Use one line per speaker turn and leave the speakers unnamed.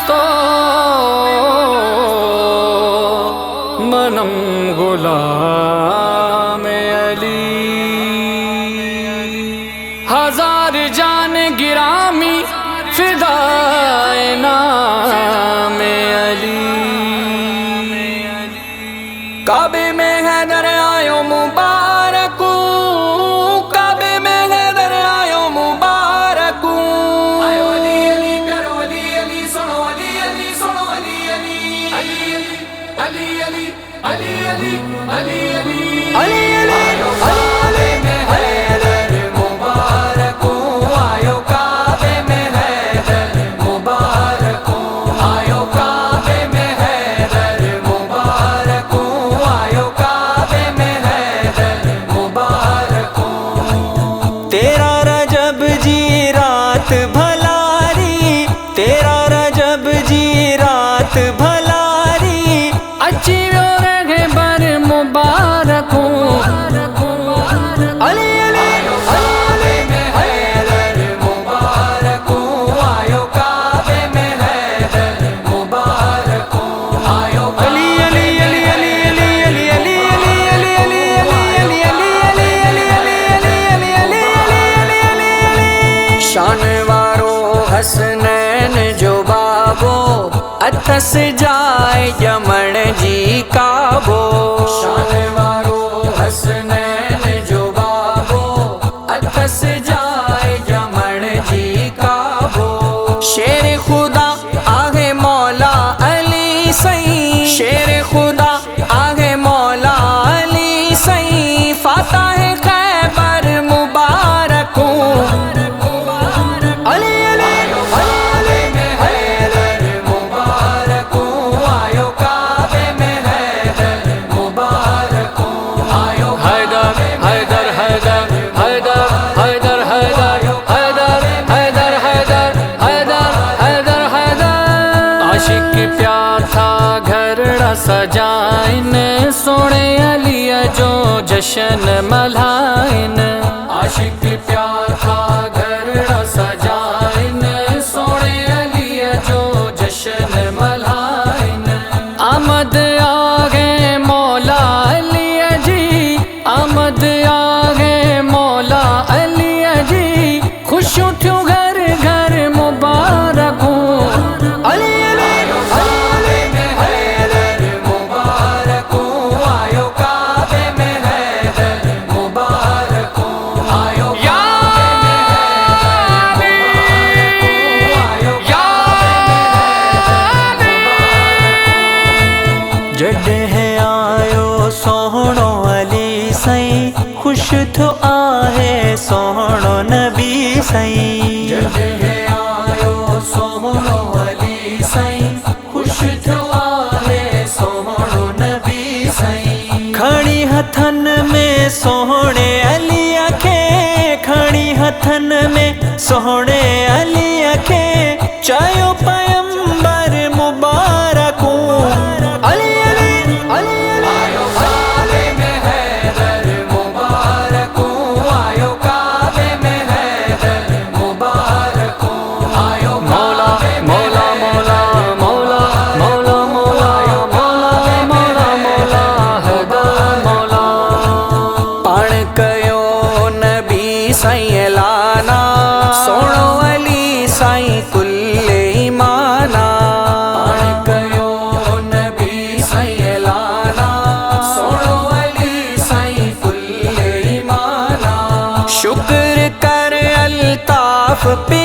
تو منم غلام علی، ہزار جان گرامی فدائے نام علی، کعبے میں ہے دریائے مبارک، کعبے میں ہے دریائے مبارک، آئے علی علی پیارو علی علی سنو علی علی سنو علی علی علی علی علی علی علی علی علی علی کعبے میں حیدر مبارک، آئے کعبے میں حیدر مبارک، آئے کعبے میں حیدر مبارک، آئے کعبے میں حیدر مبارک، تیرا رجب جی رات بھلاری، تیرا رجب جی رات بھلاری، اچھی رہے بر مبارک، علی علی کعبے میں حیدر مبارک، آئے کعبے میں حیدر مبارک، آئے علی علی علی علی علی علی علی علی علی علی علی علی علی علی شان وارو حسنین جو بابو اتھس جائے یمن جی کعبو، شان وارو حسنین جو بابو اتھس جائے یمن جی کعبو، شیر خدا آگے مولا علی سئی، شیر خدا آگے مولا علی سئی، فاتح خیبر مبارک، علی علی کعبے میں حیدر مبارک، آئے کعبے میں حیدر مبارک، آئے حیدر حیدر حیدر حیدر حیدر حیدر حیدر حیدر حیدر حیدر حیدر حیدر، عاشق پیار تھا گھرڑا سجائن، سونے علی جو جشن ملائن، عاشق پیار تھا گھرڑا سجائن، سونے علی جو جشن ملائن، آمد آگے مولا علی جی، آمد آگے مولا علی جی، خوش اٹھو گھر گھر مبارک، علی علی کعبے میں حیدر مبارک، آئے کعبے میں حیدر مبارک، آئے کعبے میں حیدر مبارک، آئے کعبے میں حیدر مبارک، جڈ ہے آیو سوہنو علی سئی، خوش تھو آہے سوہنو نبی سئی، جڈ ہے آیو سوہنو علی سئی، خوش تھو آہے سوہنو نبی سئی، کھڑی ہتھن میں سوہنے علی کے، کھڑی ہتھن میں سوہنے علی کے، چایو پیمبر مبارک، علی علی علی کعبے میں حیدر مبارک، آئے کعبے میں حیدر مبارک، آئے مولا مولا مولا مولا مولا مولا مولا مولا مولا حیدر مولا، پڑھ کیو نبی سائیں لانا، سوڑو علی سائیں کل ایمانا، پڑھ کیو نبی سائیں لانا، سوڑو علی سائیں کل ایمانا، شکر کر الطاف پہ